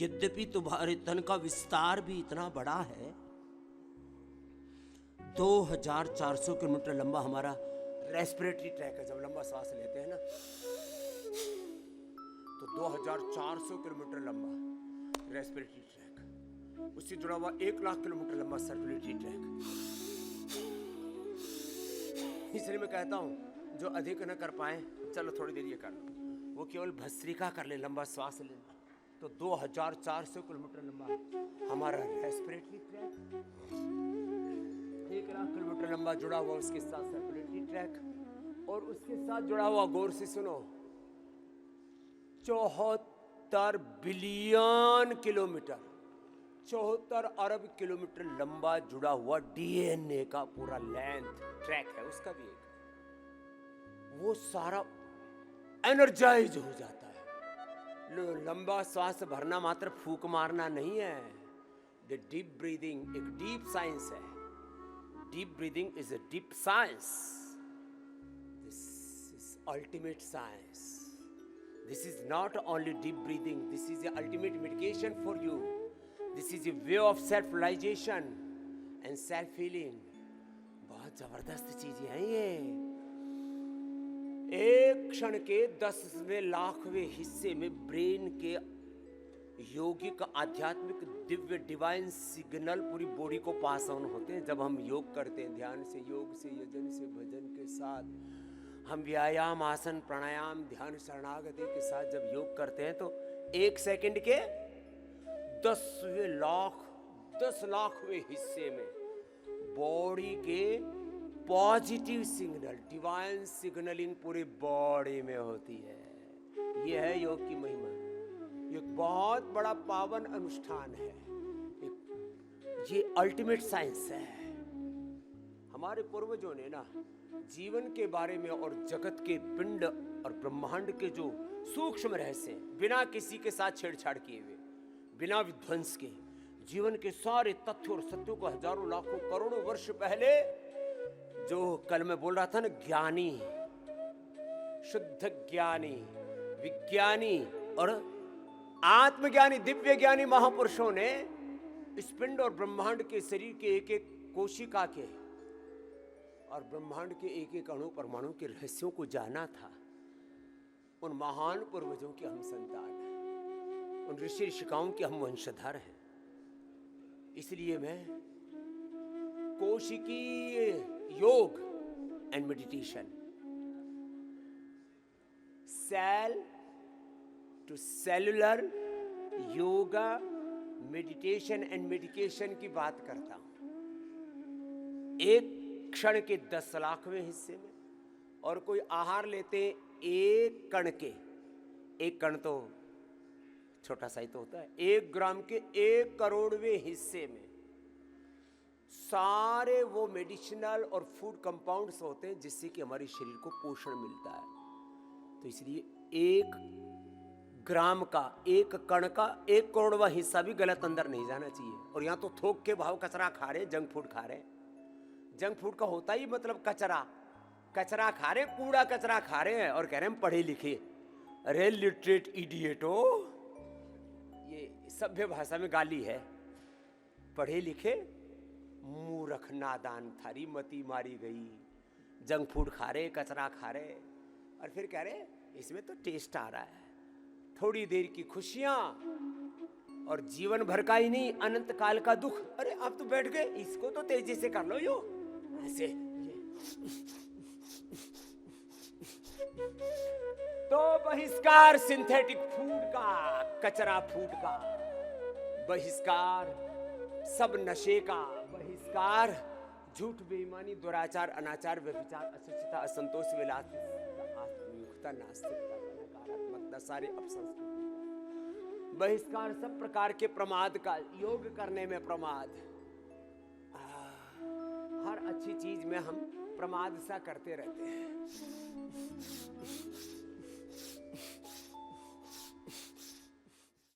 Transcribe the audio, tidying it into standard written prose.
यद्यपि तुम्हारे तन का विस्तार भी इतना बड़ा है, 2400 किलोमीटर लंबा हमारा रेस्पिरेटरी ट्रैक है। जब लंबा सांस लेते हैं ना तो 2400 किलोमीटर लंबा रेस्पिरेटरी ट्रैक, उससे जुड़ा हुआ 1 लाख किलोमीटर लंबा सर्कुलेटरी ट्रैक। इसलिए मैं कहता हूं जो अधिक न कर पाए, चलो थोड़ी देर ये कर लो, वो केवल भस्त्रिका कर ले, लंबा श्वास ले, तो 2400 किलोमीटर लंबा हमारा रेस्पिरेटरी ट्रैक, 1 लाख किलोमीटर लंबा जुड़ा हुआ उसके साथ सर्कुलेटरी ट्रैक, और उसके साथ जुड़ा हुआ, गौर से सुनो, 74 बिलियन किलोमीटर, 74 अरब किलोमीटर लंबा जुड़ा हुआ डीएनए का पूरा लेंथ ट्रैक है उसका भी एक, वो सारा एनर्जाइज हो जाता है। लंबा श्वास भरना मात्र फूंक मारना नहीं है, द डीप ब्रीदिंग एक डीप साइंस है। Deep breathing is a deep science, this is ultimate science. This is not only deep breathing, this is the ultimate medication for you. This is a way of self-realization and self-healing. बहुत जबरदस्त चीजें हैं ये। एक क्षण के 10वें लाखवें हिस्से में ब्रेन के योगिक आध्यात्मिक दिव्य डिवाइन सिग्नल पूरी बॉडी को पास ऑन होते हैं। जब हम योग करते हैं, ध्यान से, योग से, यजन से, भजन के साथ, हम व्यायाम, आसन, प्राणायाम, ध्यान, शरणागति के साथ जब योग करते हैं तो 1 सेकंड के 10 लाखवें हिस्से में बॉडी के पॉजिटिव सिग्नल, डिवाइन सिग्नलिंग पूरी बॉडी में होती है। यह है योग की महिमा। ये बहुत बड़ा पावन अनुष्ठान है, ये अल्टीमेट साइंस है। हमारे पूर्वजों ने ना जीवन के बारे में और जगत के पिंड और ब्रह्मांड के जो सूक्ष्म रहस्य, बिना किसी के साथ छेड़छाड़ किए हुए, बिना विध्वंस के, जीवन के सारे तथ्य और सत्यों को हजारों लाखों करोड़ों वर्ष पहले, जो कल मैं बोल रहा था ना, ज्ञानी, शुद्ध ज्ञानी, विज्ञानी और आत्मज्ञानी, दिव्य ज्ञानी महापुरुषों ने इस पिंड और ब्रह्मांड के शरीर के एक एक कोशिका के और ब्रह्मांड के एक एक अणु परमाणु के रहस्यों को जाना था। उन महान पूर्वजों के हम संतान हैं, उन ऋषि ऋषिकाओं के हम वंशधर हैं। इसलिए मैं कोशिकीय yoga and meditation, cell to cellular yoga, meditation and medication की बात करता हूं। एक क्षण के 10 लाखवें हिस्से में, और कोई आहार लेते एक कण के, एक कण तो छोटा सा ही तो होता है, 1 ग्राम के 1 करोड़वें हिस्से में सारे वो मेडिसिनल और फूड कंपाउंड्स होते हैं जिससे कि हमारे शरीर को पोषण मिलता है। तो इसलिए 1 ग्राम का, 1 कण का 1 करोड़वा हिस्सा भी गलत अंदर नहीं जाना चाहिए। और यहाँ तो थोक के भाव कचरा खा रहे, जंक फूड खा रहे। जंक फूड का होता ही मतलब कचरा, कचरा खा रहे, कूड़ा कचरा खा रहे हैं और कह रहे हैं पढ़े लिखे। अरे लिटरेट इडियटो, ये सभ्य भाषा में गाली है। पढ़े लिखे मूर्ख नादान, थारी मती मारी गई। जंक फूड खा रहे, कचरा खा रहे, और फिर कह रहे इसमें तो टेस्ट आ रहा है, थोड़ी देर की खुशियां और जीवन भर का ही नहीं, अनंत काल का दुख। अरे आप तो बैठ गए, इसको तो तेजी से कर लो, यो ऐसे तो बहिष्कार सिंथेटिक फूड का, कचरा फूड का बहिष्कार, सब नशे का बहिष्कार, झूठ, बेईमानी, दुराचार, अनाचार, व्यभिचार, अशुचिता, असंतोष, विलास, आत्मयुक्ता, नास्तिकता, नकारात्मकता, सारे अपसंस्कृति, बहिष्कार सब प्रकार के प्रमाद का, योग करने में प्रमाद, हर अच्छी चीज में हम प्रमाद सा करते रहते हैं।